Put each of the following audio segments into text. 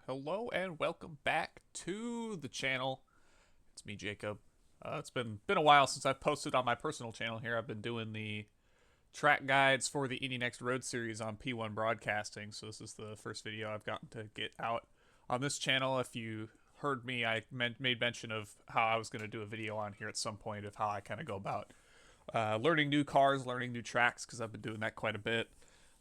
Hello and welcome back to the channel. It's me, Jacob. It's been a while since I've posted on my personal channel here. I've been doing the track guides for the Indy Next Road Series on P1 Broadcasting, so this is the first video I've gotten to get out on this channel. If you heard me, I made mention of how I was going to do a video on here at some point of how I kind of go about learning new cars, learning new tracks, because I've been doing that quite a bit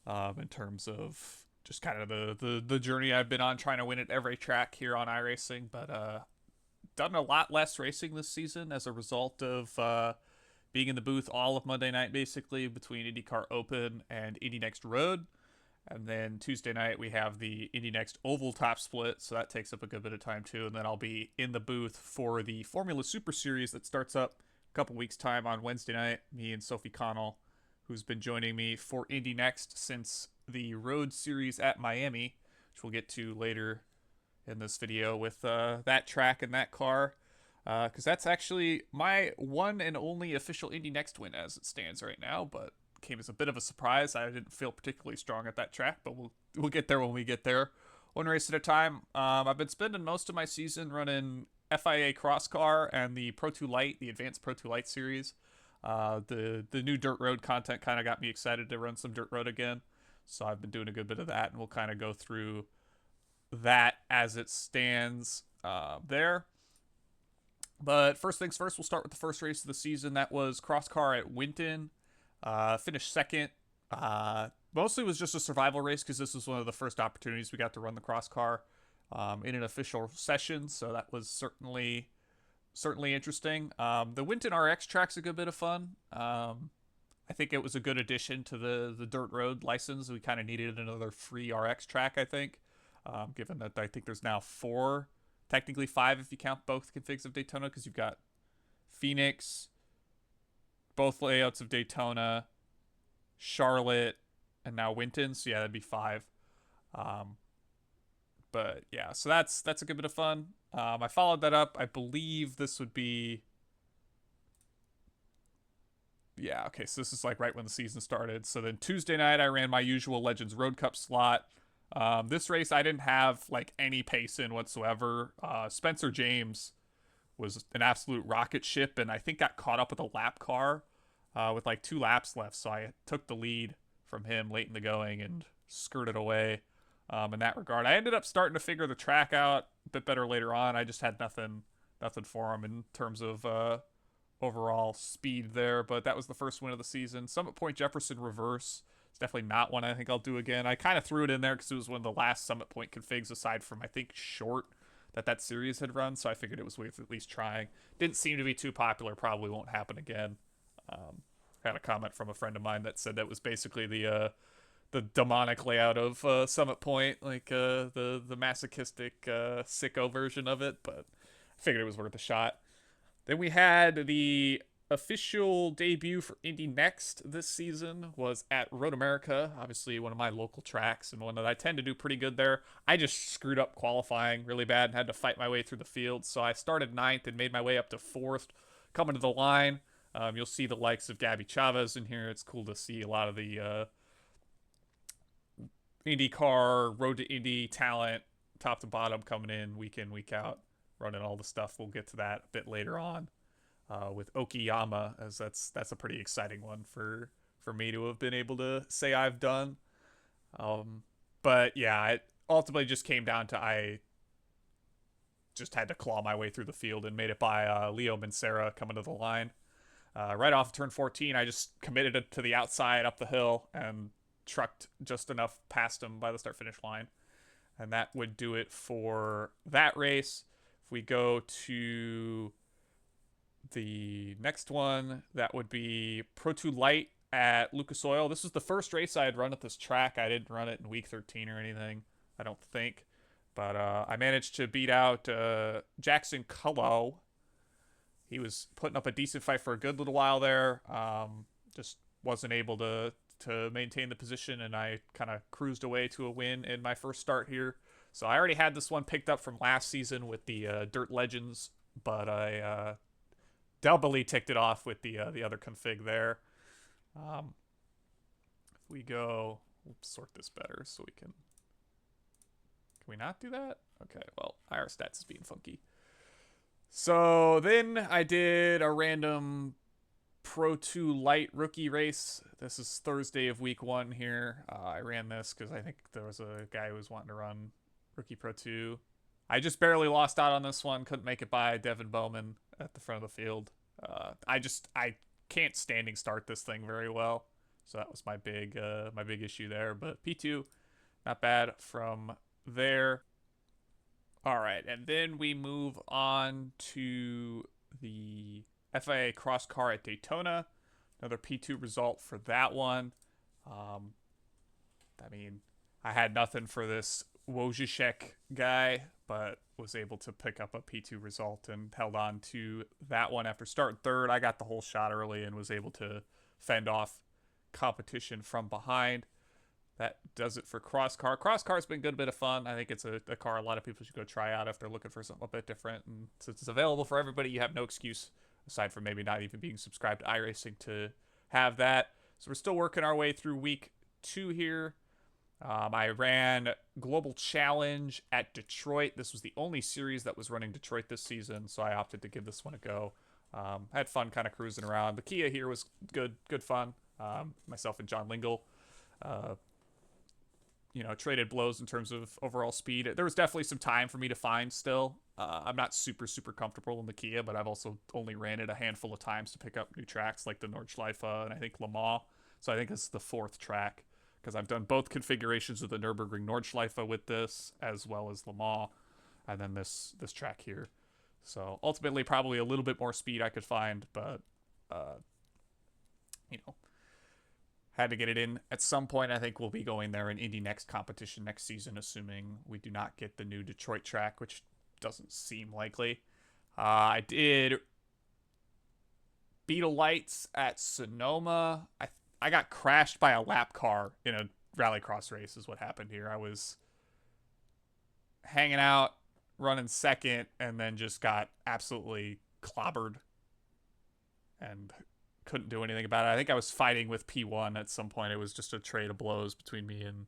in terms of just kind of the journey I've been on trying to win at every track here on iRacing, but done a lot less racing this season as a result of being in the booth all of Monday night, basically, between IndyCar Open and Indy Next Road. And then Tuesday night, we have the Indy Next Oval Top Split, so that takes up a good bit of time, too. And then I'll be in the booth for the Formula Super Series that starts up a couple weeks' time on Wednesday night. Me and Sophie Connell, who's been joining me for Indy Next since the Road Series at Miami, which we'll get to later in this video with that track and that car, because that's actually my one and only official Indy Next win as it stands right now, but came as a bit of a surprise. I didn't feel particularly strong at that track, but we'll get there when we get there. One race at a time. I've been spending most of my season running FIA Cross Car and the Pro 2 Lite, the Advanced Pro 2 Lite series. The new dirt road content kind of got me excited to run some dirt road again. So I've been doing a good bit of that, and we'll kind of go through that as it stands there. But first things first, we'll start with the first race of the season. That was Cross Car at Winton. Finished second. Mostly was just a survival race because this was one of the first opportunities we got to run the Cross Car in an official session. So that was certainly interesting. The Winton RX track's a good bit of fun. I think it was a good addition to the dirt road license. We kind of needed another free RX track, I think, given that I think there's now 4, technically 5 if you count both configs of Daytona, because you've got Phoenix, both layouts of Daytona, Charlotte, and now Winton. So yeah, that'd be 5. But yeah, so that's a good bit of fun. I followed that up. I believe this would be... Yeah, okay, so this is like right when the season started. So then Tuesday night, I ran my usual Legends Road Cup slot. This race, I didn't have like any pace in whatsoever. Spencer James was an absolute rocket ship, and I think got caught up with a lap car with like 2 laps left. So I took the lead from him late in the going and skirted away in that regard. I ended up starting to figure the track out a bit better later on. I just had nothing for him in terms of overall speed there, but that was the first win of the season. Summit Point Jefferson reverse. It's definitely not one I think I'll do again. I kind of threw it in there because it was one of the last Summit Point configs aside from, I think, Short that series had run, so I figured it was worth at least trying. Didn't seem to be too popular, probably won't happen again. Had a comment from a friend of mine that said that was basically the demonic layout of Summit Point, like the masochistic sicko version of it, but I figured it was worth a shot. Then we had the official debut for Indy Next this season was at Road America, obviously one of my local tracks and one that I tend to do pretty good there. I just screwed up qualifying really bad and had to fight my way through the field, so I started 9th and made my way up to 4th. Coming to the line, you'll see the likes of Gabby Chavez in here. It's cool to see a lot of the IndyCar, Road to Indy talent, top to bottom, coming in, week out, running all the stuff. We'll get to that a bit later on with Okiyama, as that's a pretty exciting one for me to have been able to say I've done. But yeah, it ultimately just came down to I just had to claw my way through the field and made it by Leo Mancera coming to the line. Right off turn 14, I just committed it to the outside up the hill and trucked just enough past him by the start-finish line. And that would do it for that race. If we go to the next one, that would be Pro 2 Lite at Lucas Oil. This was the first race I had run at this track. I didn't run it in week 13 or anything, I don't think. But I managed to beat out Jackson Cullo. He was putting up a decent fight for a good little while there. Just wasn't able to maintain the position, and I kind of cruised away to a win in my first start here. So I already had this one picked up from last season with the Dirt Legends, but I doubly ticked it off with the other config there. If we go, we'll sort this better so we can we not do that? Okay, well, IR stats is being funky. So then I did a random Pro 2 Light rookie race. This is Thursday of week 1 here. I ran this because I think there was a guy who was wanting to run rookie Pro 2. I just barely lost out on this one. Couldn't make it by Devin Bowman at the front of the field. I can't standing start this thing very well, so that was my big issue there. But P2, not bad from there. All right, and then we move on to the FIA Cross Car at Daytona. Another P2 result for that one. I mean, I had nothing for this Wojciech guy, but was able to pick up a P2 result and held on to that one after starting third. I got the whole shot early and was able to fend off competition from behind. That does it for Cross Car. Cross Car's been a good bit of fun. I think it's a car a lot of people should go try out if they're looking for something a bit different. And since it's available for everybody, you have no excuse, aside from maybe not even being subscribed to iRacing, to have that. So we're still working our way through week 2 here. I ran Global Challenge at Detroit. This was the only series that was running Detroit this season, so I opted to give this one a go. Had fun kind of cruising around. The Kia here was good fun. Myself and John Lingle, traded blows in terms of overall speed. There was definitely some time for me to find still. I'm not super comfortable in the Kia, but I've also only ran it a handful of times to pick up new tracks like the Nordschleife and I think Le Mans. So I think this is the 4th track, because I've done both configurations of the Nürburgring Nordschleife with this, as well as Le Mans, and then this track here. So ultimately, probably a little bit more speed I could find, but had to get it in at some point. I think we'll be going there in Indy next competition next season, assuming we do not get the new Detroit track, which doesn't seem likely. I did Beetle Lights at Sonoma. I got crashed by a lap car in a rallycross race is what happened here. I was hanging out, running second, and then just got absolutely clobbered and couldn't do anything about it. I think I was fighting with P1 at some point. It was just a trade of blows between me and...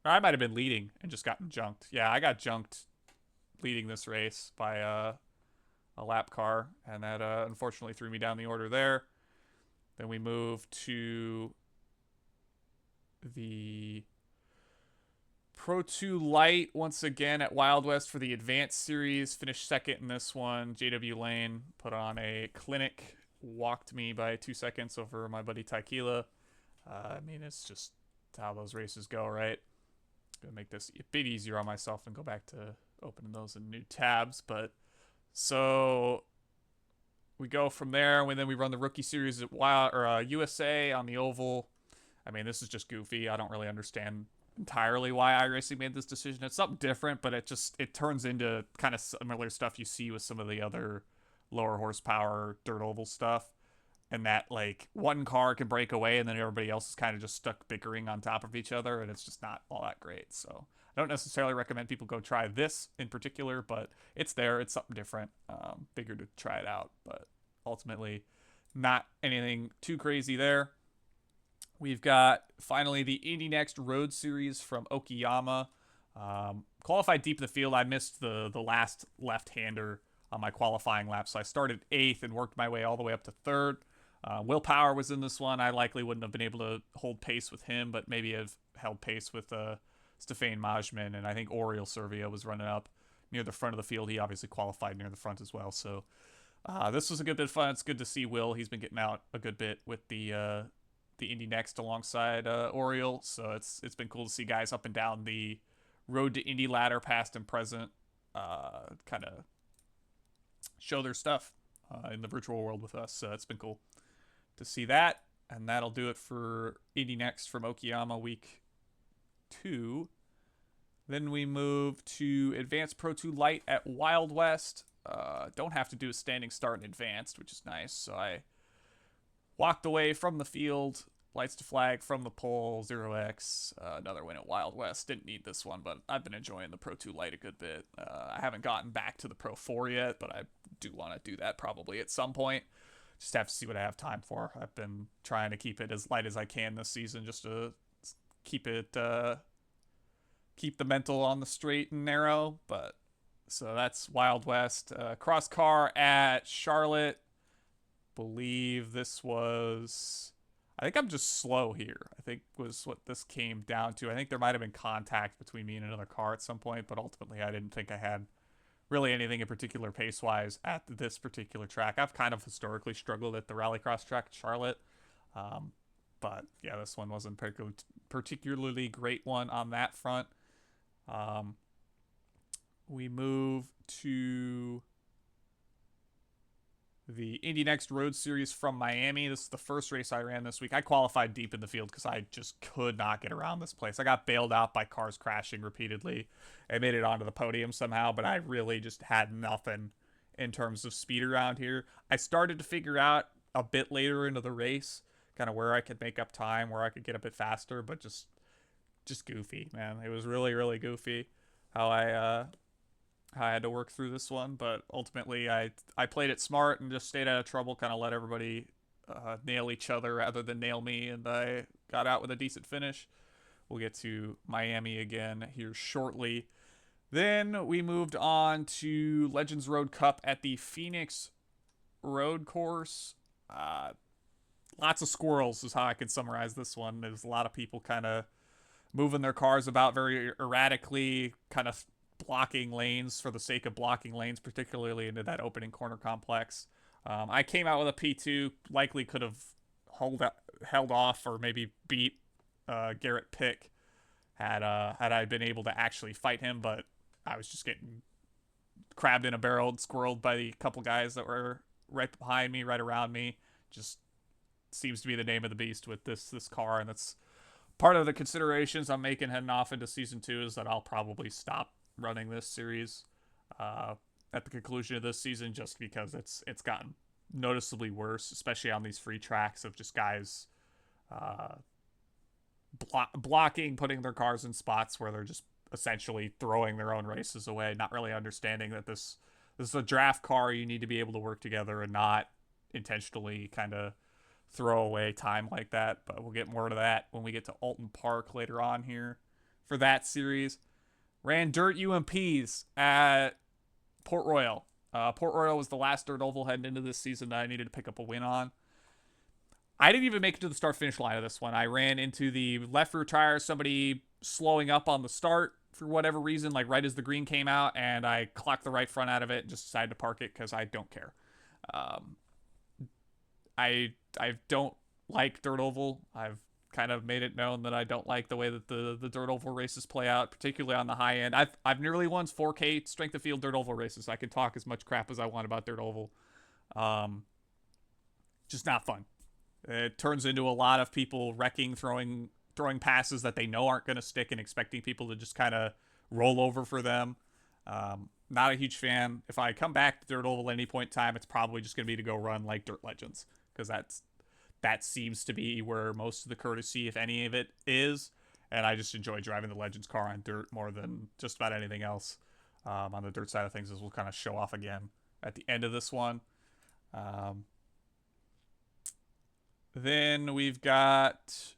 Or I might have been leading and just gotten junked. Yeah, I got junked leading this race by a lap car, and that unfortunately threw me down the order there. Then we move to the Pro 2 Light once again at Wild West for the Advanced Series. Finished second in this one. JW Lane put on a clinic, walked me by 2 seconds over my buddy Taikila. I mean, it's just how those races go, right? Gonna make this a bit easier on myself and go back to opening those in new tabs. But so we go from there, and then we run the rookie series at USA on the oval. I mean, this is just goofy. I don't really understand entirely why iRacing made this decision. It's something different, but it turns into kind of similar stuff you see with some of the other lower horsepower dirt oval stuff, and that like one car can break away and then everybody else is kind of just stuck bickering on top of each other, and it's just not all that great. So I don't necessarily recommend people go try this in particular, but it's there. It's something different. Figured to try it out, but ultimately not anything too crazy there. We've got finally the Indy Next Road Series from Okayama. Qualified deep in the field. I missed the last left-hander on my qualifying lap, so I started 8th and worked my way all the way up to 3rd. Will Power was in this one. I likely wouldn't have been able to hold pace with him, but maybe have held pace with Stefan Majman, and I think Oriol Servia was running up near the front of the field. He obviously qualified near the front as well, so this was a good bit of fun. It's good to see Will. He's been getting out a good bit with the Indy Next alongside Oriol, so it's been cool to see guys up and down the road to Indy ladder, past and present, kind of show their stuff in the virtual world with us. So it's been cool to see that, and that'll do it for Indy Next from Okayama week 2. Then we move to Advanced Pro 2 Light at Wild West. Don't have to do a standing start in Advanced, which is nice. So I walked away from the field, lights to flag from the pole, 0x, another win at Wild West. Didn't need this one, but I've been enjoying the Pro 2 Light a good bit. I haven't gotten back to the Pro 4 yet, but I do want to do that probably at some point. Just have to see what I have time for. I've been trying to keep it as light as I can this season, just to keep it keep the mental on the straight and narrow. But so that's Wild West. Cross Car at Charlotte. Believe this was. I think I'm just slow here. I think was what this came down to. I think there might have been contact between me and another car at some point, but ultimately I didn't think I had really anything in particular pace-wise at this particular track. I've kind of historically struggled at the rallycross track at Charlotte. But yeah, this one wasn't particularly great one on that front. We move to the Indy Next Road Series from Miami. This is the first race I ran this week. I qualified deep in the field because I just could not get around this place. I got bailed out by cars crashing repeatedly. I made it onto the podium somehow, but I really just had nothing in terms of speed around here. I started to figure out a bit later into the race kind of where I could make up time, where I could get a bit faster, but just goofy, man. It was really, really goofy how I had to work through this one, but ultimately I played it smart and just stayed out of trouble, kind of let everybody nail each other rather than nail me, and I got out with a decent finish. We'll get to Miami again here shortly. Then we moved on to Legends Road Cup at the Phoenix Road Course. Lots of squirrels is how I can summarize this one. There's a lot of people kind of moving their cars about very erratically, kind of blocking lanes for the sake of blocking lanes, particularly into that opening corner complex. I came out with a P2, likely could have held off or maybe beat Garrett Pick had I been able to actually fight him, but I was just getting crabbed in a barrel, squirreled by the couple guys that were right behind me, right around me. Just seems to be the name of the beast with this car, and that's part of the considerations I'm making heading off into season 2 is that I'll probably stop running this series at the conclusion of this season, just because it's gotten noticeably worse, especially on these free tracks of just guys blocking, putting their cars in spots where they're just essentially throwing their own races away, not really understanding that this is a draft car. You need to be able to work together and not intentionally kind of throw away time like that. But we'll get more to that when we get to Alton Park later on here for that series. Ran dirt UMPs at Port Royal. Port Royal was the last dirt oval heading into this season that I needed to pick up a win on. I didn't even make it to the start-finish line of this one. I ran into the left rear tire, somebody slowing up on the start for whatever reason, like right as the green came out, and I clocked the right front out of it and just decided to park it because I don't care. I don't like dirt oval. I've kind of made it known that I don't like the way that the dirt oval races play out, particularly on the high end. I've nearly won 4K strength of field dirt oval races. I can talk as much crap as I want about dirt oval. Just not fun. It turns into a lot of people wrecking, throwing passes that they know aren't going to stick and expecting people to just kind of roll over for them. Not a huge fan. If I come back to dirt oval at any point in time, it's probably just going to be to go run like Dirt Legends, because that seems to be where most of the courtesy, if any of it, is. And I just enjoy driving the Legends car on dirt more than just about anything else on the dirt side of things, as we'll kind of show off again at the end of this one. Then we've got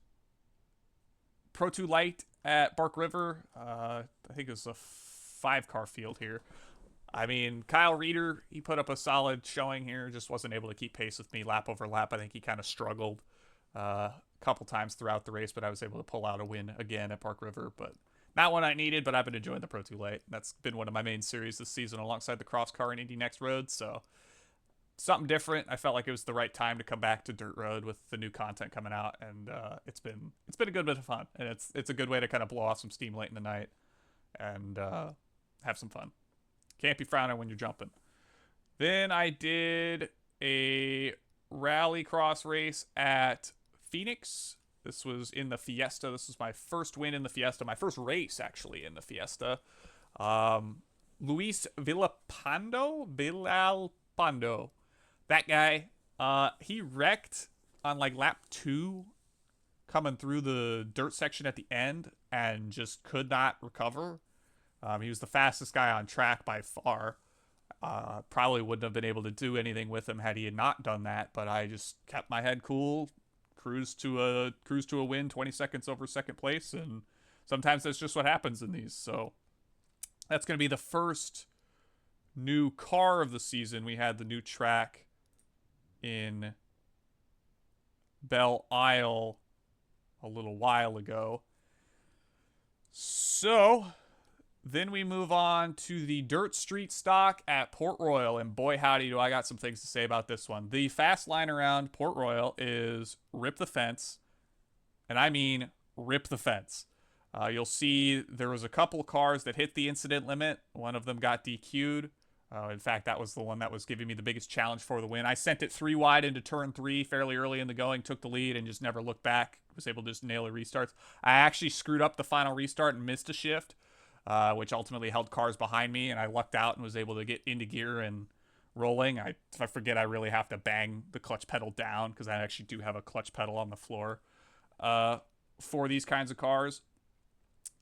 Pro 2 Light at Bark River. I think it was a 5-car field here. I mean, Kyle Reeder, he put up a solid showing here. Just wasn't able to keep pace with me lap over lap. I think he kind of struggled a couple times throughout the race, but I was able to pull out a win again at Park River. But not one I needed, but I've been enjoying the Pro 2 Light. That's been one of my main series this season alongside the Cross Car and Indy Next Road. So something different. I felt like it was the right time to come back to Dirt Road with the new content coming out, and it's been a good bit of fun, and it's a good way to kind of blow off some steam late in the night and have some fun. Can't be frowning when you're jumping. Then I did a rallycross race at Phoenix. This was in the Fiesta. This was my first win in the Fiesta, my first race actually in the Fiesta. Luis Villalpando, that guy, he wrecked on like lap 2 coming through the dirt section at the end and just could not recover. He was the fastest guy on track by far. Probably wouldn't have been able to do anything with him had he not done that, but I just kept my head cool, cruised to a win, 20 seconds over second place, and sometimes that's just what happens in these. So that's going to be the first new car of the season. We had the new track in Belle Isle a little while ago. So then we move on to the dirt street stock at Port Royal, and boy howdy do I got some things to say about this one. The fast line around Port Royal is rip the fence, and I mean rip the fence. You'll see there was a couple cars that hit the incident limit. One of them got DQ'd. In fact, that was the one that was giving me the biggest challenge for the win. I sent it 3 wide into turn 3 fairly early in the going, took the lead, and just never looked back. Was able to just nail the restarts. I actually screwed up the final restart and missed a shift, which ultimately held cars behind me, and I lucked out and was able to get into gear and rolling. I forget I really have to bang the clutch pedal down because I actually do have a clutch pedal on the floor for these kinds of cars.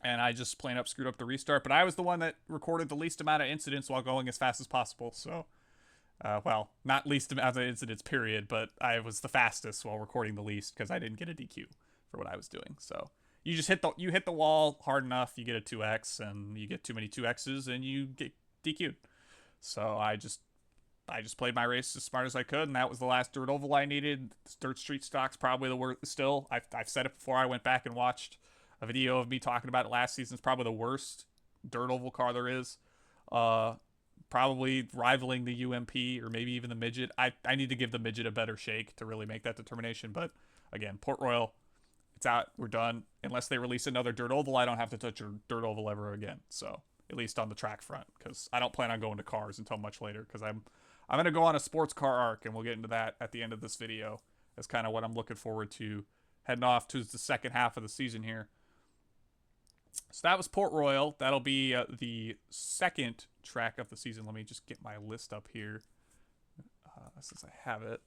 And I just plain up screwed up the restart. But I was the one that recorded the least amount of incidents while going as fast as possible. So, well, not least amount of incidents, period. But I was the fastest while recording the least because I didn't get a DQ for what I was doing. So you just hit the wall hard enough, you get a 2x, and you get too many 2x's, and you get DQ'd. So I just played my race as smart as I could, and that was the last dirt oval I needed. This dirt street stock's probably the worst. Still, I've said it before. I went back and watched a video of me talking about it last season. It's probably the worst dirt oval car there is. Probably rivaling the UMP or maybe even the midget. I need to give the midget a better shake to really make that determination. But again, Port Royal, it's out. We're done. Unless they release another dirt oval, I don't have to touch a dirt oval ever again. So at least on the track front, because I don't plan on going to cars until much later. Because I'm going to go on a sports car arc, and we'll get into that at the end of this video. That's kind of what I'm looking forward to, heading off to the second half of the season here. So that was Port Royal. That'll be the second track of the season. Let me just get my list up here since I have it.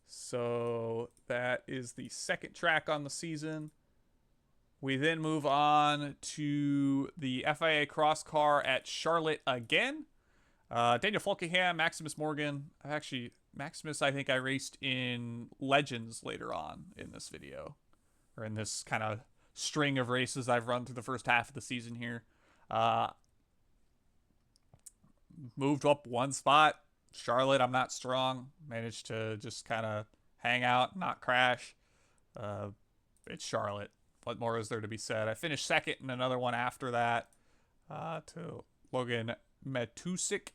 So that is the second track on the season. We then move on to the FIA Cross Car at Charlotte again. Daniel Fulkingham, Maximus Morgan. Maximus, I think I raced in Legends later on in this video. Or in this kind of string of races I've run through the first half of the season here. Moved up one spot. Charlotte, I'm not strong. Managed to just kind of hang out, not crash. It's Charlotte. What more is there to be said? I finished second in another one after that to Logan Matusik.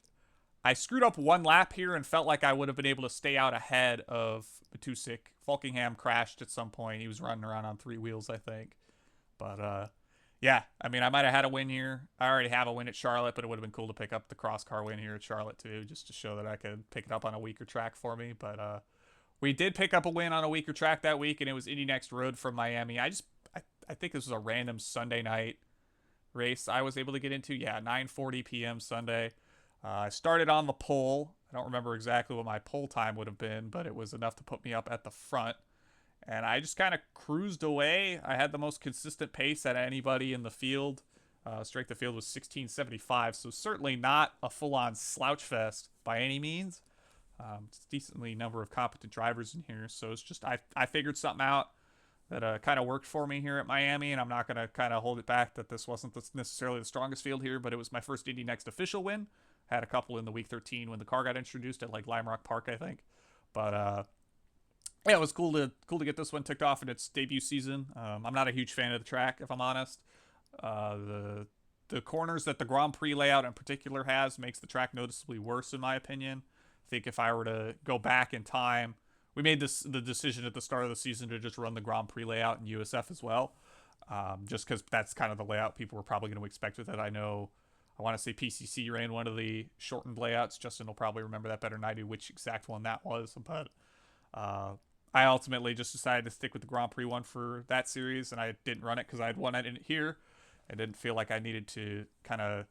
I screwed up one lap here and felt like I would have been able to stay out ahead of Matusik. Fulkingham crashed at some point. He was running around on 3 wheels, I think. But, yeah, I mean, I might have had a win here. I already have a win at Charlotte, but it would have been cool to pick up the cross car win here at Charlotte, too, just to show that I could pick it up on a weaker track for me. But we did pick up a win on a weaker track that week, and it was Indy Next Road from Miami. I think this was a random Sunday night race I was able to get into. Yeah, 9:40 p.m. Sunday. I started on the pole. I don't remember exactly what my pole time would have been, but it was enough to put me up at the front. And I just kind of cruised away. I had the most consistent pace out of anybody in the field. Straight the field was 16:75, so certainly not a full-on slouch fest by any means. It's a decently number of competent drivers in here, so it's just I figured something out that kind of worked for me here at Miami, and I'm not going to kind of hold it back that this wasn't necessarily the strongest field here, but it was my first Indy Next official win. Had a couple in the week 13 when the car got introduced at like Lime Rock Park, I think. But yeah, it was cool to get this one ticked off in its debut season. I'm not a huge fan of the track, if I'm honest. The corners that the Grand Prix layout in particular has makes the track noticeably worse, in my opinion. I think if I were to go back in time, we made the decision at the start of the season to just run the Grand Prix layout in USF as well, just because that's kind of the layout people were probably going to expect with it. I know, I want to say PCC ran one of the shortened layouts. Justin will probably remember that better than I do, which exact one that was, but I ultimately just decided to stick with the Grand Prix one for that series, and I didn't run it because I had won it in here. I didn't feel like I needed to kind of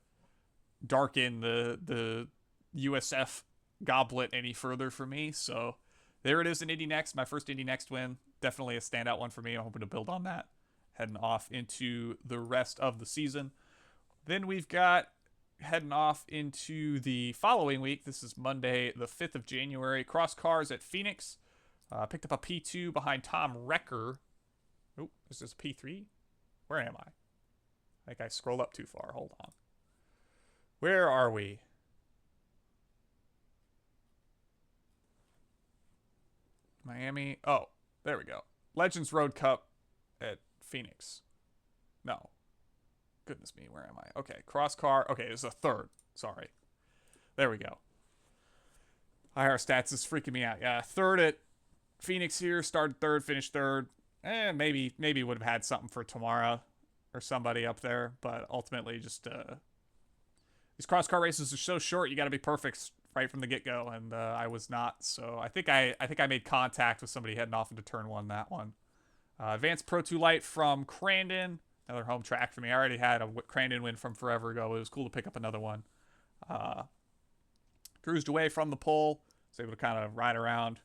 darken the USF goblet any further for me. So there it is in Indy Next, my first Indy Next win. Definitely a standout one for me. I'm hoping to build on that heading off into the rest of the season. Then we've got heading off into the following week. This is Monday, the 5th of January. Cross Cars at Phoenix. Picked up a P2 behind Tom Recker. Oh, is this a P3? Where am I? I think I scrolled up too far. Hold on. Where are we? Miami. Oh, there we go. Legends Road Cup at Phoenix. No. Goodness me, where am I? Okay, Cross Car. Okay, it's a third. Sorry. There we go. IR stats is freaking me out. Yeah, third at Phoenix here. Started third, finished third. Maybe would have had something for tomorrow or somebody up there, but ultimately just these cross car races are so short. You got to be perfect right from the get go, and I was not. So I think I made contact with somebody heading off into turn one. That one. Advanced Pro 2 Light from Crandon. Another home track for me. I already had a Crandon win from forever ago. It was cool to pick up another one. Cruised away from the pole. Was able to kind of ride around,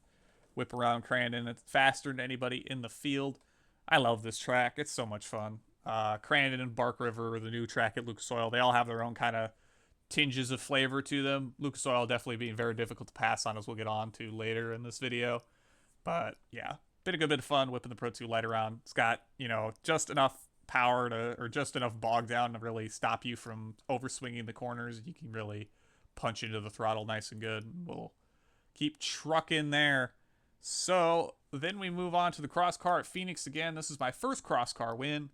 whip around Crandon. It's faster than anybody in the field. I love this track. It's so much fun. Crandon and Bark River, the new track at Lucas Oil, they all have their own kind of tinges of flavor to them. Lucas Oil definitely being very difficult to pass on, as we'll get on to later in this video. But yeah, been a good bit of fun whipping the Pro 2 Light around. It's got, just enough power to, or just enough bog down to really stop you from overswinging the corners. You can really punch into the throttle nice and good. We'll keep trucking there. So then we move on to the cross car at Phoenix again. This is my first cross car win.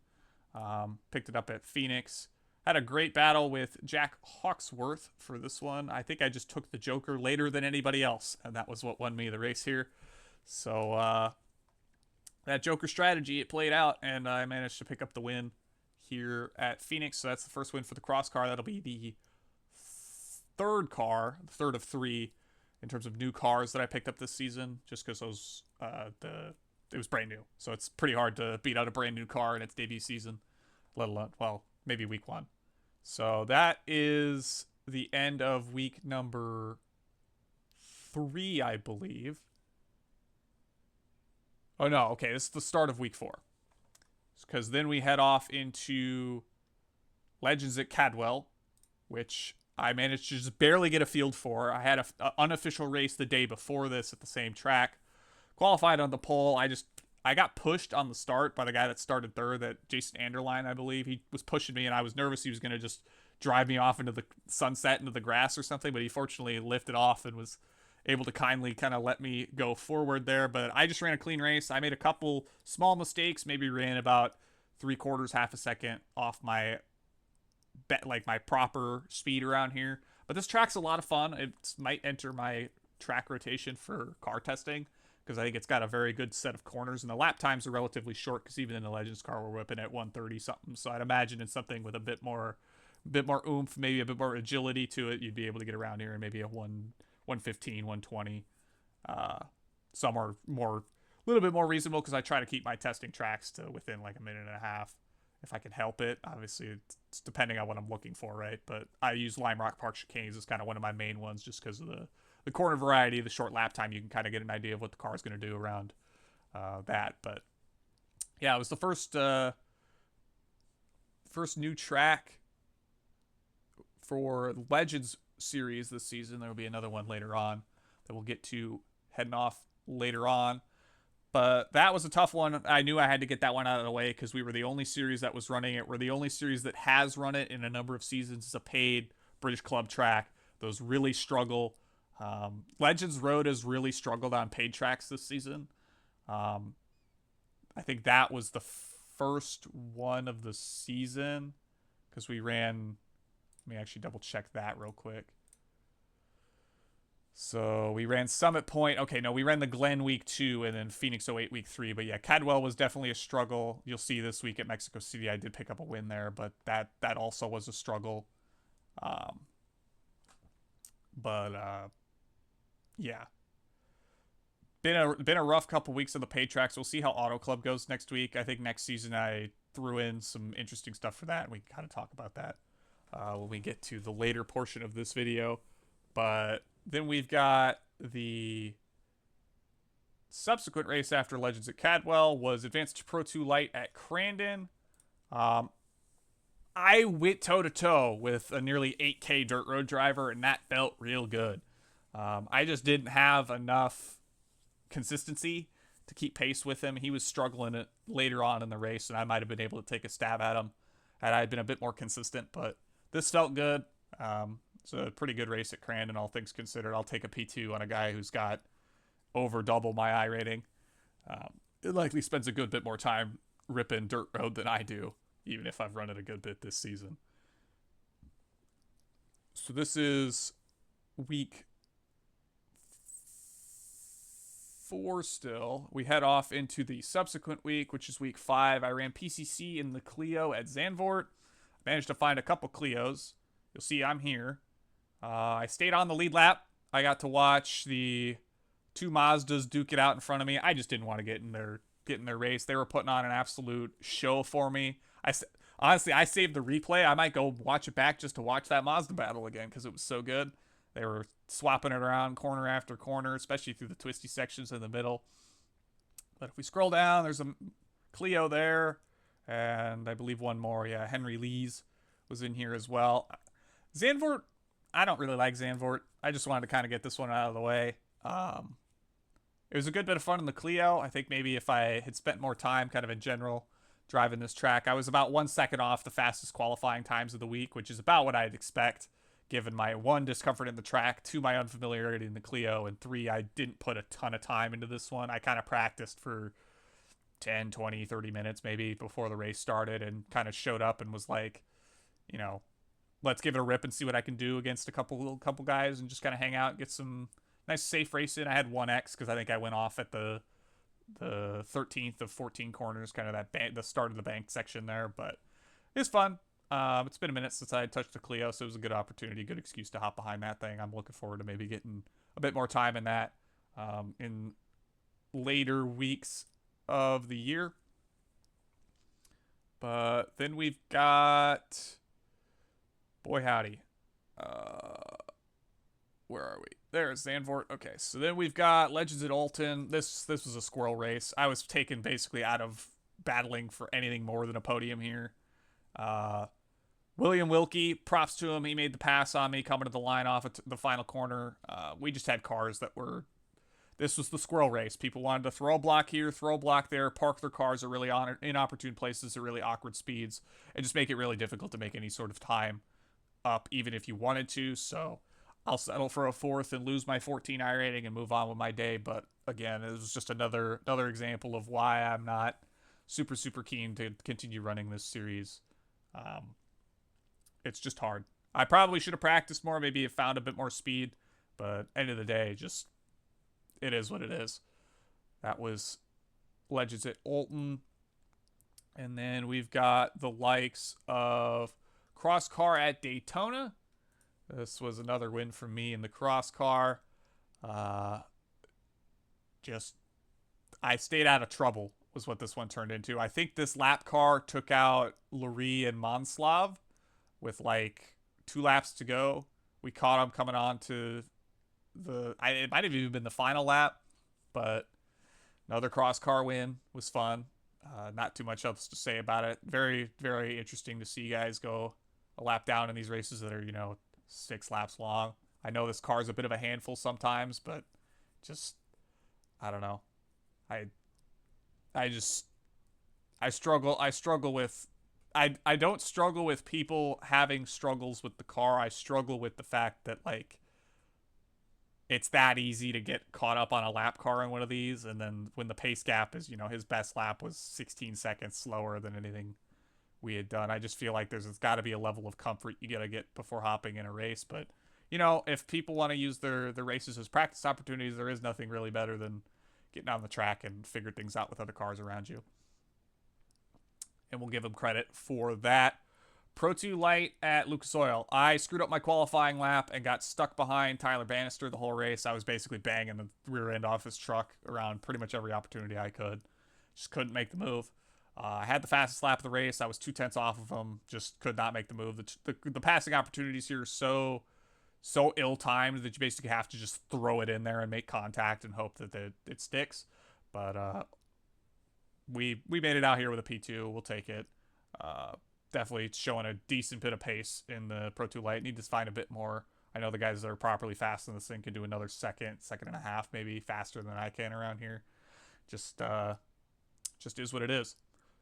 Picked it up at Phoenix. Had a great battle with Jack Hawksworth for this one. I think I just took the Joker later than anybody else, and that was what won me the race here. So that Joker strategy, it played out, and I managed to pick up the win here at Phoenix. So that's the first win for the cross car. That'll be the third of three in terms of new cars that I picked up this season, just because those it was brand new. So it's pretty hard to beat out a brand new car in its debut season, let alone, well, maybe week one. So that is the end of week number 3, I believe. Oh, no. Okay, this is the start of week 4. Because then we head off into Legends at Cadwell, which I managed to just barely get a field for. I had an unofficial race the day before this at the same track. Qualified on the pole. I got pushed on the start by the guy that started third, that Jason Anderline, I believe. He was pushing me, and I was nervous he was going to just drive me off into the sunset, into the grass or something, but he fortunately lifted off and was able to kindly kind of let me go forward there. But I just ran a clean race. I made a couple small mistakes, maybe ran about 3/4, half a second off my proper speed around here. But this track's a lot of fun. It might enter my track rotation for car testing, because I think it's got a very good set of corners, and the lap times are relatively short, because even in the Legends car we're whipping at 130 something. So I'd imagine it's something with a bit more oomph, maybe a bit more agility to it. You'd be able to get around here in maybe a 115, 120. Some are a little bit more reasonable, because I try to keep my testing tracks to within like a minute and a half if I can help it. Obviously, it's depending on what I'm looking for, right? But I use Lime Rock Park chicanes as kind of one of my main ones, just because of the corner variety, the short lap time. You can kind of get an idea of what the car is going to do around that. But yeah, it was the first new track for Legends series this season. There will be another one later on that we'll get to heading off later on. But that was a tough one. I knew I had to get that one out of the way, because we were the only series that was running it. We're the only series that has run it in a number of seasons. It's a paid British club track. Those really struggle. Legends Road has really struggled on paid tracks this season. I think that was the first one of the season, because we ran... Let me actually double check that real quick. So we ran Summit Point. Okay, no, we ran the Glen week 2 and then Phoenix 08 week 3. But yeah, Cadwell was definitely a struggle. You'll see this week at Mexico City, I did pick up a win there, but that also was a struggle. Yeah. Been a rough couple weeks on the paid tracks. We'll see how Auto Club goes next week. I think next season I threw in some interesting stuff for that, and we can kind of talk about that when we get to the later portion of this video. But then we've got the subsequent race after Legends at Cadwell was Advanced Pro 2 Light at Crandon. I went toe-to-toe with a nearly 8K dirt road driver, and that felt real good. I just didn't have enough consistency to keep pace with him. He was struggling it later on in the race, and I might have been able to take a stab at him had I been a bit more consistent, but this felt good. It's a pretty good race at Crandon, all things considered. I'll take a P2 on a guy who's got over double my I rating. It likely spends a good bit more time ripping dirt road than I do, even if I've run it a good bit this season. So this is week 4 still. We head off into the subsequent week, which is week 5. I ran PCC in the Clio at Zandvoort. Managed to find a couple Clios. You'll see I'm here. I stayed on the lead lap. I got to watch the 2 Mazdas duke it out in front of me. I just didn't want to get in their race. They were putting on an absolute show for me. Honestly, I saved the replay. I might go watch it back just to watch that Mazda battle again because it was so good. They were swapping it around corner after corner, especially through the twisty sections in the middle. But if we scroll down, there's a Clio there, and I believe one more. Yeah, Henry Lee's was in here as well. Zandvoort, I don't really like Zandvoort. I just wanted to kind of get this one out of the way. It was a good bit of fun in the Clio. I think maybe if I had spent more time kind of in general driving this track, I was about 1 second off the fastest qualifying times of the week, which is about what I'd expect given my 1, discomfort in the track, 2, my unfamiliarity in the Clio, and 3, I didn't put a ton of time into this one. I kind of practiced for 10, 20, 30 minutes maybe before the race started and kind of showed up and was like, you know, let's give it a rip and see what I can do against a couple guys and just kind of hang out and get some nice safe race in. I had 1X because I think I went off at the 13th of 14 corners, kind of that the start of the bank section there, but it's fun. It's been a minute since I touched the Clio, so it was a good opportunity, good excuse to hop behind that thing. I'm looking forward to maybe getting a bit more time in that in later weeks of the year. But then we've got, boy howdy, where are we? There's Zandvoort. Okay, so then we've got Legends at Alton. This was a squirrel race. I was taken basically out of battling for anything more than a podium here. William Wilkie, props to him. He made the pass on me coming to the line off at the final corner. We just had cars that were... This was the squirrel race. People wanted to throw a block here, throw a block there, park their cars at really inopportune places at really awkward speeds, and just make it really difficult to make any sort of time up, even if you wanted to. So I'll settle for a 4th and lose my 14 I rating and move on with my day. But again, it was just another example of why I'm not super keen to continue running this series. It's just hard. I probably should have practiced more, maybe have found a bit more speed, but end of the day, just it is what it is. That was Legends at Alton. And then we've got the likes of Cross Car at Daytona. This was another win for me in the Cross Car. I stayed out of trouble was what this one turned into. I think this lap car took out Lurie and Monslav with like 2 laps to go. We caught them coming on to it might have even been the final lap, but another Cross Car win was fun. Not too much else to say about it. Very, very interesting to see guys go a lap down in these races that are, 6 laps long. I know this car is a bit of a handful sometimes, but just, I don't know. I struggle with, I don't struggle with people having struggles with the car. I struggle with the fact that, like, it's that easy to get caught up on a lap car in one of these, and then when the pace gap is, his best lap was 16 seconds slower than anything we had done. I just feel like there's got to be a level of comfort you got to get before hopping in a race. But, if people want to use their races as practice opportunities, there is nothing really better than getting on the track and figure things out with other cars around you. And we'll give them credit for that. Pro 2 Light at Lucas Oil. I screwed up my qualifying lap and got stuck behind Tyler Bannister the whole race. I was basically banging the rear end off his truck around pretty much every opportunity I could. Just couldn't make the move. I had the fastest lap of the race. I was 2/10 off of him. Just could not make the move. The passing opportunities here are so ill-timed that you basically have to just throw it in there and make contact and hope that it sticks. But we made it out here with a P2. We'll take it. Definitely showing a decent bit of pace in the Pro 2 Light. Need to find a bit more. I know the guys that are properly fast in this thing can do another second and a half, maybe faster than I can around here. Just is what it is.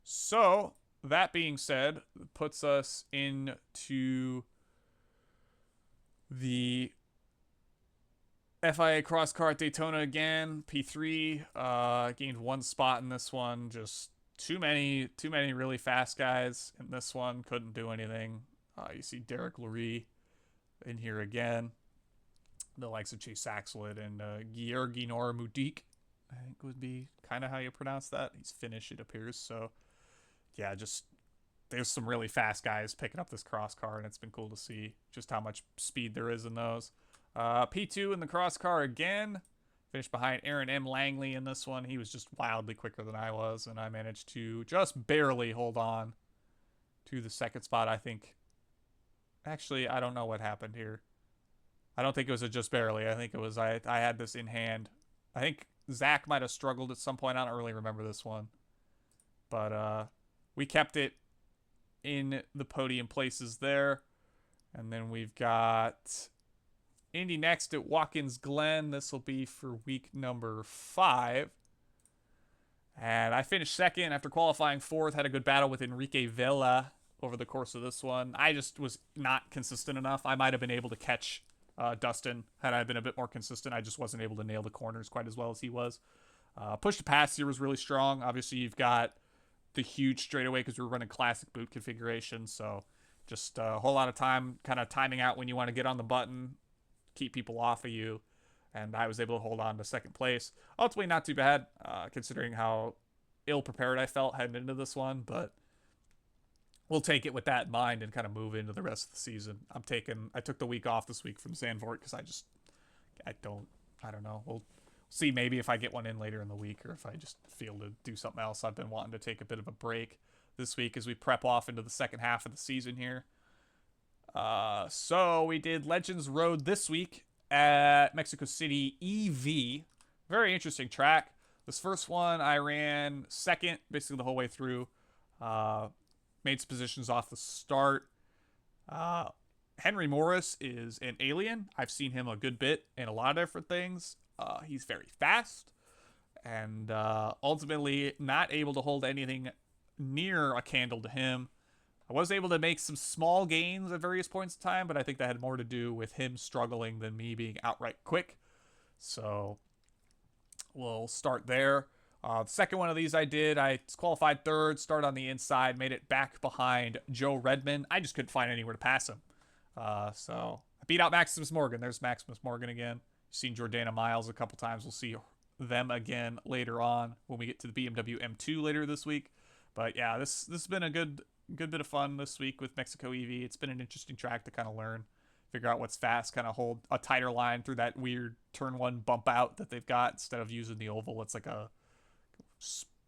So that being said, puts us into the FIA Cross Car at Daytona again. P3 gained one spot in this one. Just too many really fast guys in this one. Couldn't do anything. You see Derek Lurie in here again. The likes of Chase Saxwood and Georgi Mudik, I think would be kind of how you pronounce that. He's Finnish, it appears. So, yeah, just there's some really fast guys picking up this cross car, and it's been cool to see just how much speed there is in those. P2 in the cross car again. Finished behind Aaron M. Langley in this one. He was just wildly quicker than I was, and I managed to just barely hold on to the second spot, I think. Actually, I don't know what happened here. I don't think it was a just barely. I think it was I had this in hand. I think Zach might have struggled at some point. I don't really remember this one. But we kept it in the podium places there. And then we've got Indy next at Watkins Glen. This will be for week number 5. And I finished second after qualifying 4th. Had a good battle with Enrique Vela over the course of this one. I just was not consistent enough. I might have been able to catch Dustin had I been a bit more consistent. I just wasn't able to nail the corners quite as well as he was. Push to pass here was really strong. Obviously, you've got the huge straightaway because we were running classic boot configuration. So just a whole lot of time kind of timing out when you want to get on the button, keep people off of you. And I was able to hold on to second place. Ultimately, not too bad considering how ill-prepared I felt heading into this one. But we'll take it with that in mind and kind of move into the rest of the season. I took the week off this week from Zandvoort because I don't know. We'll see maybe if I get one in later in the week or if I just feel to do something else. I've been wanting to take a bit of a break this week as we prep off into the second half of the season here. So we did Legends Road this week at Mexico City EV. Very interesting track. This first one I ran second basically the whole way through. Made some positions off the start. Henry Morris is an alien. I've seen him a good bit in a lot of different things. He's very fast and ultimately not able to hold anything near a candle to him. I was able to make some small gains at various points in time, but I think that had more to do with him struggling than me being outright quick. So we'll start there. The second one of these I did, I qualified third, started on the inside, made it back behind Joe Redman. I just couldn't find anywhere to pass him. So I beat out Maximus Morgan. There's Maximus Morgan again. You've seen Jordana Miles a couple times. We'll see them again later on when we get to the BMW M2 later this week. But yeah, this has been a good bit of fun this week with Mexico EV. It's been an interesting track to kind of learn, figure out what's fast, kind of hold a tighter line through that weird turn 1 bump out that they've got instead of using the oval. It's like a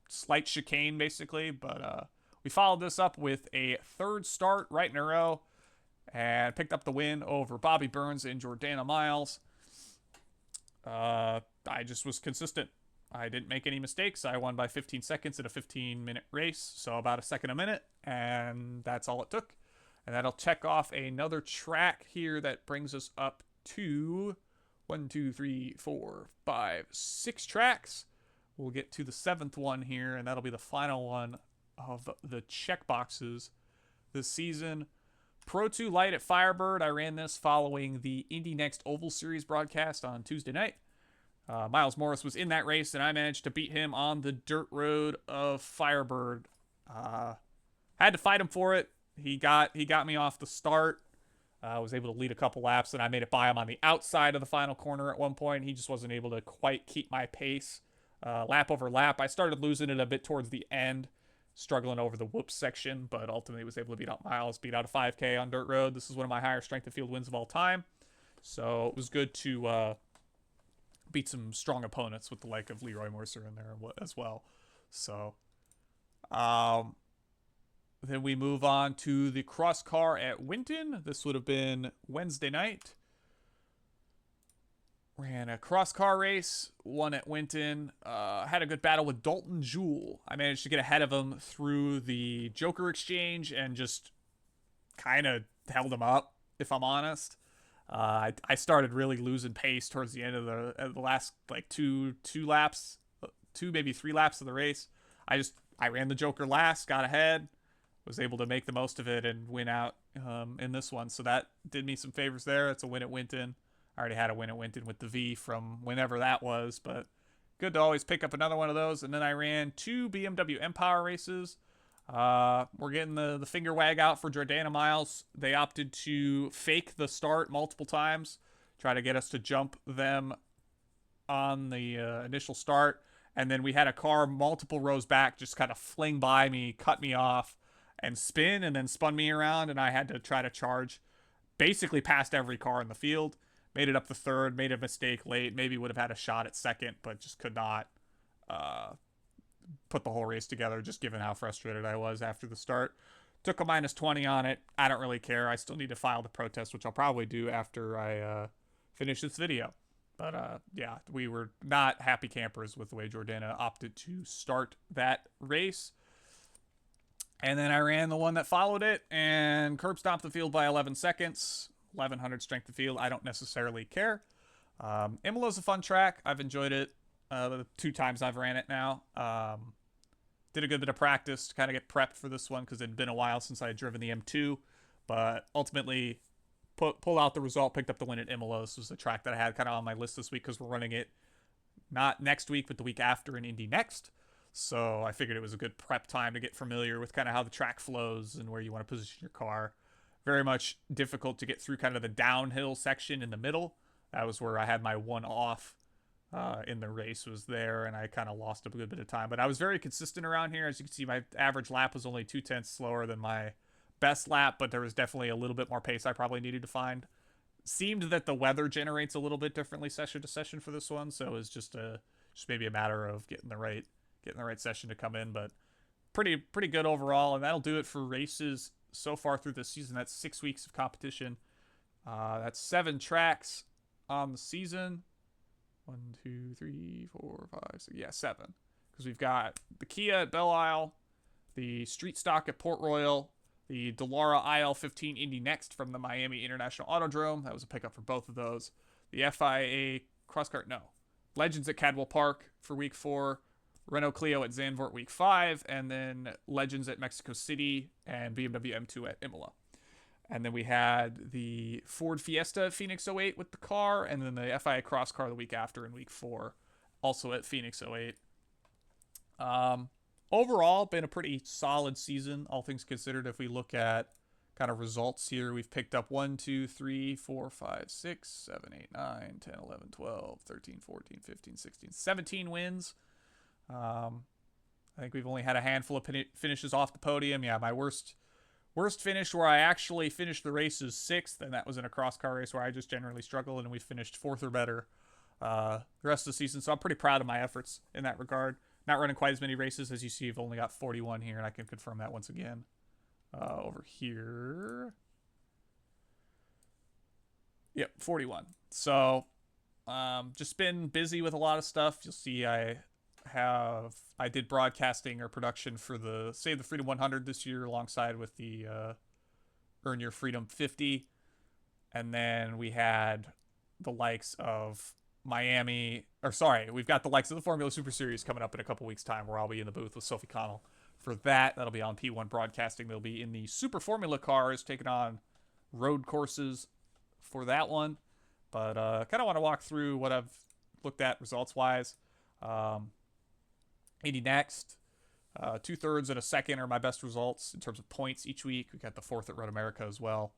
slight chicane basically, but we followed this up with a third start right in a row and picked up the win over Bobby Burns and Jordana Miles. I just was consistent. I didn't make any mistakes. I won by 15 seconds in a 15-minute race, so about a second a minute, and that's all it took. And that'll check off another track here that brings us up to 6 tracks. We'll get to the 7th one here, and that'll be the final one of the check boxes this season. Pro 2 Light at Firebird. I ran this following the Indy Next Oval Series broadcast on Tuesday night. Miles Morris was in that race, and I managed to beat him on the dirt road of Firebird. Had to fight him for it. He got me off the start. I was able to lead a couple laps, and I made it by him on the outside of the final corner at one point. He just wasn't able to quite keep my pace. Lap over lap, I started losing it a bit towards the end, struggling over the whoops section, but ultimately was able to beat out Miles, beat out a 5K on dirt road. This is one of my higher strength of field wins of all time, so it was good to beat some strong opponents with the like of Leroy Mercer in there as well. So then we move on to the cross car at Winton. This would have been Wednesday night. Ran a cross car race, won at Winton. Had a good battle with Dalton Jewell. I managed to get ahead of him through the Joker exchange and just kind of held him up, if I'm honest. I started really losing pace towards the end of the last like two laps, maybe 3 laps of the race. I ran the Joker last, got ahead, was able to make the most of it and win out in this one. So that did me some favors there. It's a win at Winton. I already had a win at Winton with the V from whenever that was, but good to always pick up another one of those. And then I ran 2 BMW M Power races. We're getting the finger wag out for Jordana Miles. They opted to fake the start multiple times, try to get us to jump them on the initial start. And then we had a car multiple rows back just kind of fling by me, cut me off, and spin, and then spun me around, and I had to try to charge basically past every car in the field. Made it up to third, made a mistake late, maybe would have had a shot at second, but just could not put the whole race together, just given how frustrated I was after the start. Took a -20 on it. I don't really care. I still need to file the protest, which I'll probably do after I finish this video. But yeah, we were not happy campers with the way Jordana opted to start that race. And then I ran the one that followed it and curb stomped the field by 11 seconds. 1100 strength of field. I don't necessarily care. Imola's a fun track. I've enjoyed it the 2 times I've ran it now. Did a good bit of practice to kind of get prepped for this one because it had been a while since I had driven the M2. But ultimately, pulled out the result, picked up the win at Imola. This was a track that I had kind of on my list this week because we're running it not next week, but the week after in Indy next. So I figured it was a good prep time to get familiar with kind of how the track flows and where you want to position your car. Very much difficult to get through kind of the downhill section in the middle. That was where I had my one off in the race was there, and I kind of lost a good bit of time. But I was very consistent around here. As you can see, my average lap was only 0.2 slower than my best lap, but there was definitely a little bit more pace I probably needed to find. Seemed that the weather generates a little bit differently session to session for this one, so it was just maybe a matter of getting the right session to come in. But pretty good overall, and that'll do it for races so far through this season. That's 6 weeks of competition. That's 7 tracks on the season. 1, 2, 3, 4, 5, 6. Yeah, 7. Because we've got the Kia at Belle, the Street Stock at Port Royal, the Dallara IL15 Indy Next from the Miami International Autodrome. That was a pickup for both of those. The FIA Cross Car, Legends at Cadwell Park for week 4. Renault Clio at Zandvoort week 5, and then Legends at Mexico City and BMW M2 at Imola. And then we had the Ford Fiesta at Phoenix 08 with the car, and then the FIA Cross Car the week after in week 4, also at Phoenix 08. Overall, been a pretty solid season, all things considered. If we look at kind of results here, we've picked up 1, 2, 3, 4, 5, 6, 7, 8, 9, 10, 11, 12, 13, 14, 15, 16, 17 wins. I think we've only had a handful of finishes off the podium. Yeah, my worst finish where I actually finished the race is 6th, and that was in a cross car race where I just generally struggle, and we finished 4th or better the rest of the season. So I'm pretty proud of my efforts in that regard. Not running quite as many races as you see. I've only got 41 here, and I can confirm that once again. Over here. Yep, 41. So just been busy with a lot of stuff. You'll see I did broadcasting or production for the Save the Freedom 100 this year alongside with the Earn Your Freedom 50. And then we had the likes of we've got the likes of the Formula Super Series coming up in a couple weeks' time where I'll be in the booth with Sophie Connell for that. That'll be on P1 Broadcasting. They'll be in the Super Formula cars taking on road courses for that one. But kind of want to walk through what I've looked at results-wise. Indy next. 2/3 and a second are my best results in terms of points each week. We got the 4th at Road America as well.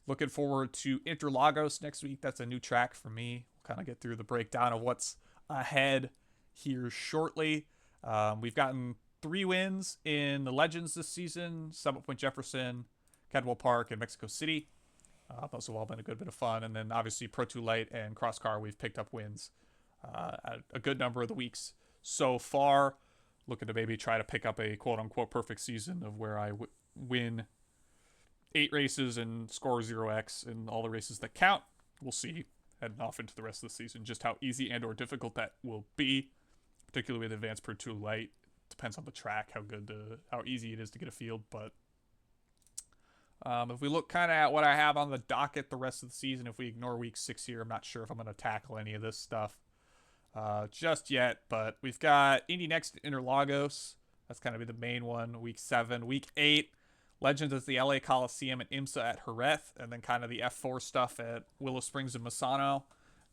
Looking forward to Interlagos next week. That's a new track for me. We'll kind of get through the breakdown of what's ahead here shortly. We've gotten 3 wins in the Legends this season. Summit Point Jefferson, Cadwell Park, and Mexico City. Those have all been a good bit of fun. And then obviously Pro 2 Light and Cross Car, we've picked up wins at a good number of the weeks so far. Looking to maybe try to pick up a quote-unquote perfect season of where I win 8 races and score 0x in all the races that count. We'll see heading off into the rest of the season just how easy and or difficult that will be, particularly with Advanced Pro 2 Light. Depends on the track, how easy it is to get a field. But if we look kind of at what I have on the docket the rest of the season, if we ignore week 6 here, I'm not sure if I'm going to tackle any of this stuff just yet. But we've got Indy next at Interlagos. That's kind of be the main one. Week 7. Week 8, Legends is the LA Coliseum and IMSA at Jerez, and then kind of the F4 stuff at Willow Springs and Misano.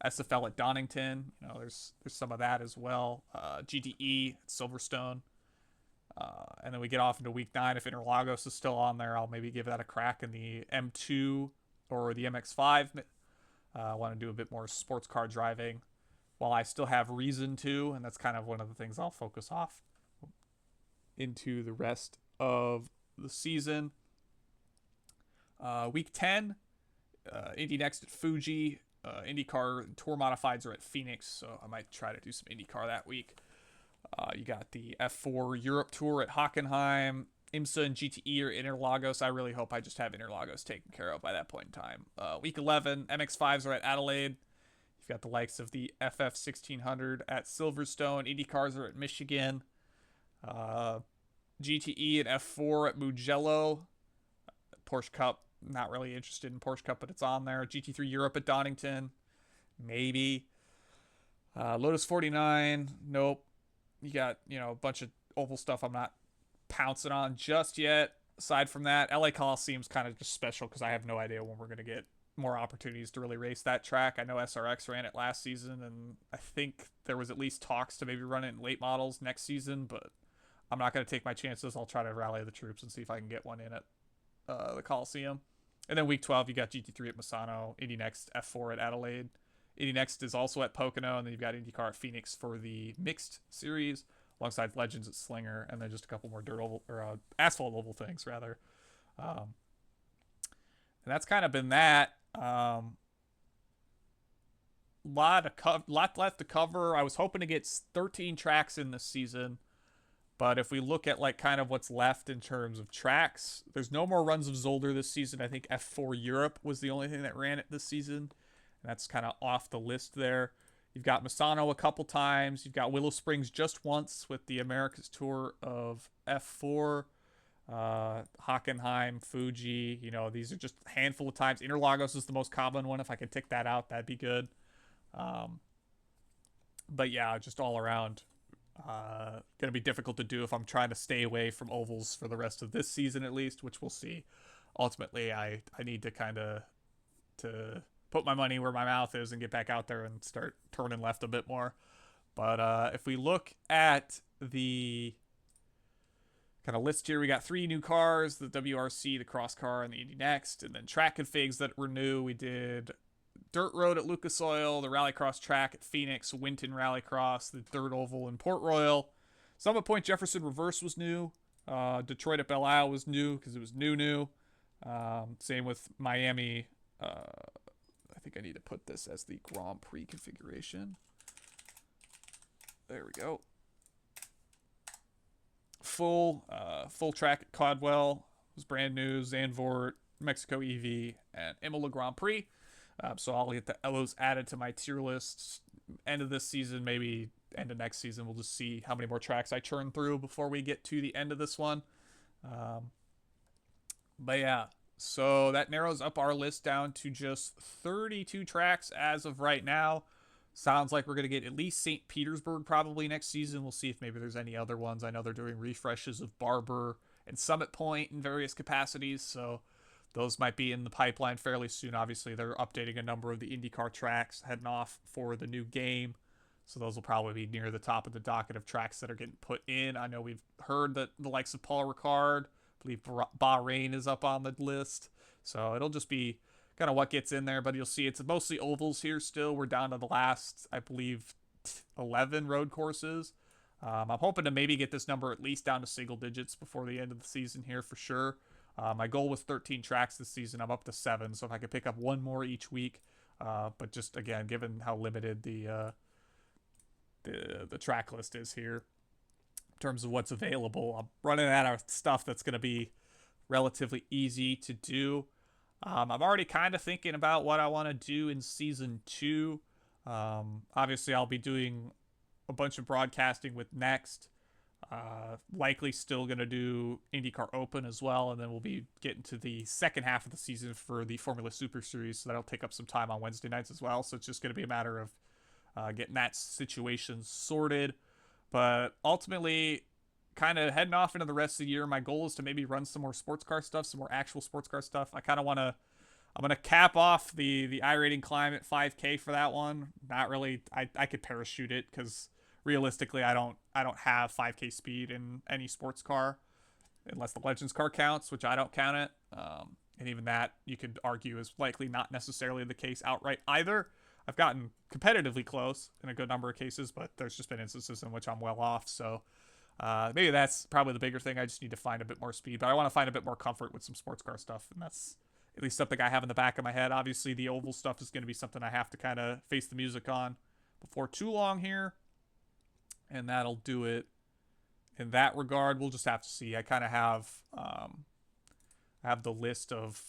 SFL at Donington. There's some of that as well. GTE at Silverstone. And then we get off into week 9. If Interlagos is still on there, I'll maybe give that a crack in the M2 or the MX5. I want to do a bit more sports car driving while I still have reason to, and that's kind of one of the things I'll focus off into the rest of the season. Week 10, Indy next at Fuji. IndyCar Tour Modifieds are at Phoenix, so I might try to do some IndyCar that week. You got the F4 Europe Tour at Hockenheim. IMSA and GTE are Interlagos. I really hope I just have Interlagos taken care of by that point in time. Week 11, MX5s are at Adelaide. You've got the likes of the FF 1600 at Silverstone. IndyCars are at Michigan. GTE and F4 at Mugello. Porsche Cup, not really interested in Porsche Cup, but it's on there. GT3 Europe at Donington, maybe. Lotus 49, nope. You got, a bunch of oval stuff I'm not pouncing on just yet. Aside from that, LA Coliseum's kind of just special because I have no idea when we're going to get more opportunities to really race that track. I know SRX ran it last season, and I think there was at least talks to maybe run it in late models next season, but I'm not going to take my chances. I'll try to rally the troops and see if I can get one in at the Coliseum. And then week 12, you got GT3 at Misano, Indy Next F4 at Adelaide. Indy Next is also at Pocono, and then you've got IndyCar at Phoenix for the mixed series, alongside Legends at Slinger, and then just a couple more dirt oval or asphalt oval things rather. And that's kind of been that. Lot left to cover. I was hoping to get 13 tracks in this season. But if we look at kind of what's left in terms of tracks, there's no more runs of Zolder this season. I think F4 Europe was the only thing that ran it this season. And that's kind of off the list there. You've got Misano a couple times. You've got Willow Springs just once with the America's Tour of F4. Hockenheim, Fuji, these are just a handful of times. Interlagos is the most common one. If I could tick that out, that'd be good. But yeah, just all around. Going to be difficult to do if I'm trying to stay away from ovals for the rest of this season at least, which we'll see. Ultimately, I need to kind of put my money where my mouth is and get back out there and start turning left a bit more. But if we look at the kind of list here, we got 3 new cars, the WRC, the Cross Car, and the Indy Next, and then track configs that were new. We did Dirt Road at Lucas Oil, the Rallycross track at Phoenix, Winton Rallycross, the Dirt Oval in Port Royal. Summit Point Jefferson Reverse was new. Detroit at Belle Isle was new because it was new. Same with Miami. I think I need to put this as the Grand Prix configuration. There we go. Full track at Cadwell was brand new. Zandvoort, Mexico EV, and Imola Grand Prix. So I'll get those added to my tier lists. End of this season, maybe end of next season. We'll just see how many more tracks I churn through before we get to the end of this one. But yeah, so that narrows up our list down to just 32 tracks as of right now. Sounds like we're going to get at least St. Petersburg probably next season. We'll see if maybe there's any other ones. I know they're doing refreshes of Barber and Summit Point in various capacities, so those might be in the pipeline fairly soon. Obviously, they're updating a number of the IndyCar tracks, heading off for the new game. So those will probably be near the top of the docket of tracks that are getting put in. I know we've heard that the likes of Paul Ricard, I believe Bahrain is up on the list. So it'll just be kind of what gets in there. But you'll see it's mostly ovals here still. We're down to the last, I believe, 11 road courses. I'm hoping to maybe get this number at least down to single digits before the end of the season here for sure. My goal was 13 tracks this season. I'm up to 7, so if I could pick up one more each week. But just, again, given how limited the track list is here in terms of what's available, I'm running out of stuff that's going to be relatively easy to do. I'm already kind of thinking about what I want to do in Season 2. Obviously, I'll be doing a bunch of broadcasting with Next. Likely still going to do IndyCar Open as well, and then we'll be getting to the second half of the season for the Formula Super Series, so that'll take up some time on Wednesday nights as well, so it's just going to be a matter of getting that situation sorted. But ultimately, kind of heading off into the rest of the year, my goal is to maybe run some more sports car stuff, some more actual sports car stuff. I kind of want to. I'm gonna cap off the iRacing climb at 5K for that one. Not really. I could parachute it because realistically, I don't have 5K speed in any sports car unless the Legends car counts, which I don't count it. And even that you could argue is likely not necessarily the case outright either. I've gotten competitively close in a good number of cases, but there's just been instances in which I'm well off. So maybe that's probably the bigger thing. I just need to find a bit more speed, but I want to find a bit more comfort with some sports car stuff, and that's at least something I have in the back of my head. Obviously, the oval stuff is going to be something I have to kind of face the music on before too long here, and that'll do it in that regard. We'll just have to see. I kind of have the list of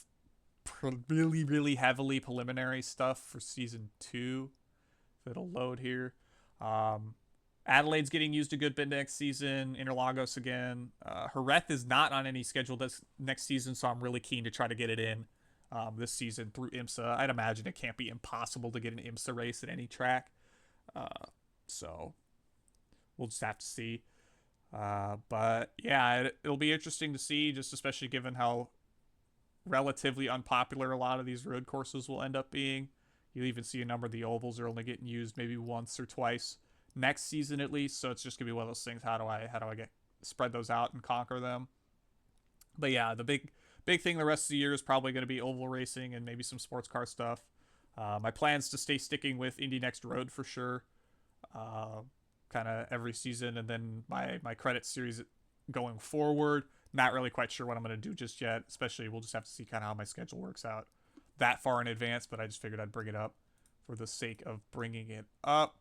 really, really heavily preliminary stuff for season 2. If it'll load here. Adelaide's getting used a good bit next season. Interlagos again. Jerez is not on any schedule this next season, so I'm really keen to try to get it in this season through IMSA. I'd imagine it can't be impossible to get an IMSA race at any track. So we'll just have to see. But yeah, it'll be interesting to see, just especially given how relatively unpopular a lot of these road courses will end up being. You'll even see a number of the ovals are only getting used maybe once or twice next season at least. So it's just gonna be one of those things. How do I spread those out and conquer them? But yeah, the big thing the rest of the year is probably going to be oval racing and maybe some sports car stuff. My plan's to stay sticking with Indy Next Road for sure, kind of every season, and then my credit series going forward. Not really quite sure what I'm going to do just yet. Especially, we'll just have to see kind of how my schedule works out that far in advance. But I just figured I'd bring it up for the sake of bringing it up.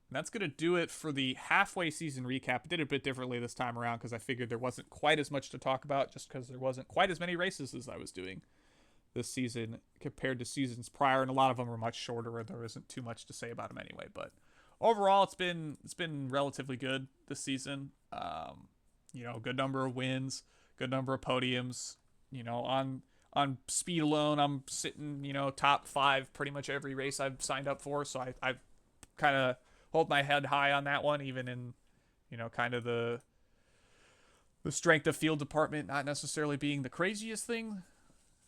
And that's going to do it for the halfway season recap. I did it a bit differently this time around because I figured there wasn't quite as much to talk about, just because there wasn't quite as many races as I was doing this season compared to seasons prior, and a lot of them are much shorter, and there isn't too much to say about them anyway. But overall, it's been relatively good this season. Good number of wins, good number of podiums. On speed alone, I'm sitting top 5 pretty much every race I've signed up for. So I've kind of hold my head high on that one, even in kind of the strength of field department not necessarily being the craziest thing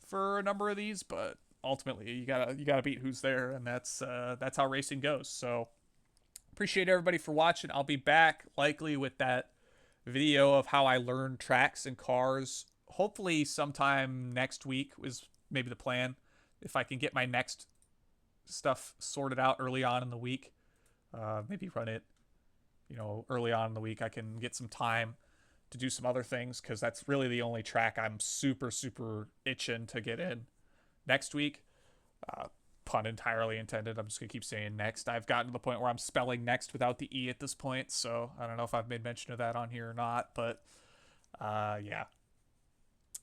for a number of these, but ultimately you gotta beat who's there, and that's how racing goes. So appreciate everybody for watching. I'll be back likely with that video of how I learned tracks and cars, hopefully sometime next week is maybe the plan, if I can get my next stuff sorted out early on in the week. Maybe run it, early on in the week. I can get some time to do some other things, because that's really the only track I'm super, super itching to get in next week. Pun entirely intended. I'm just going to keep saying next. I've gotten to the point where I'm spelling next without the E at this point, so I don't know if I've made mention of that on here or not, but yeah.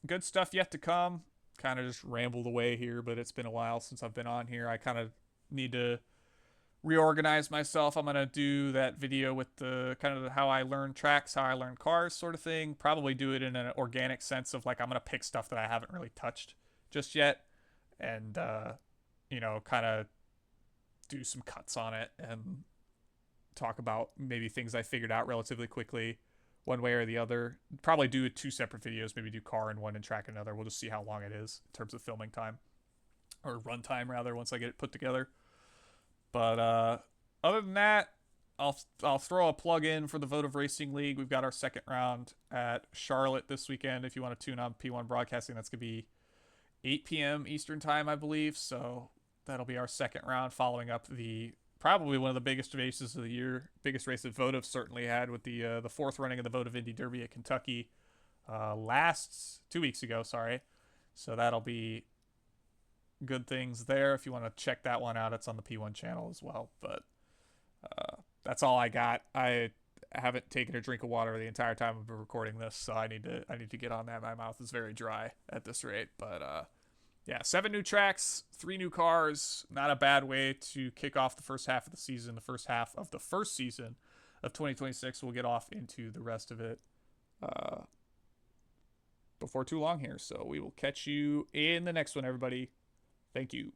Good stuff yet to come. Kind of just rambled away here, but it's been a while since I've been on here. I kind of need to reorganize myself. I'm gonna do that video with the kind of how I learn tracks, how I learn cars sort of thing. Probably do it in an organic sense of like I'm gonna pick stuff that I haven't really touched just yet, and kind of do some cuts on it and talk about maybe things I figured out relatively quickly, one way or the other. Probably do 2 separate videos, maybe do car in one and track another. We'll just see how long it is in terms of filming time, or run time rather, once I get it put together. But other than that, I'll throw a plug in for the Votive Racing League. We've got our second round at Charlotte this weekend. If you want to tune on P1 Broadcasting, that's going to be 8 p.m. Eastern time, I believe. So that'll be our second round, following up the probably one of the biggest races of the year, biggest race that Votive certainly had, with the 4th running of the Votive Indy Derby at Kentucky 2 weeks ago. Sorry. So that'll be good things there. If you want to check that one out, it's on the P1 channel as well. But that's all I got. I haven't taken a drink of water the entire time I've been recording this, so I need to get on that. My mouth is very dry at this rate. But yeah, 7 new tracks, 3 new cars. Not a bad way to kick off the first half of the season. The first half of the first season of 2026. We'll get off into the rest of it before too long here. So we will catch you in the next one, everybody. Thank you.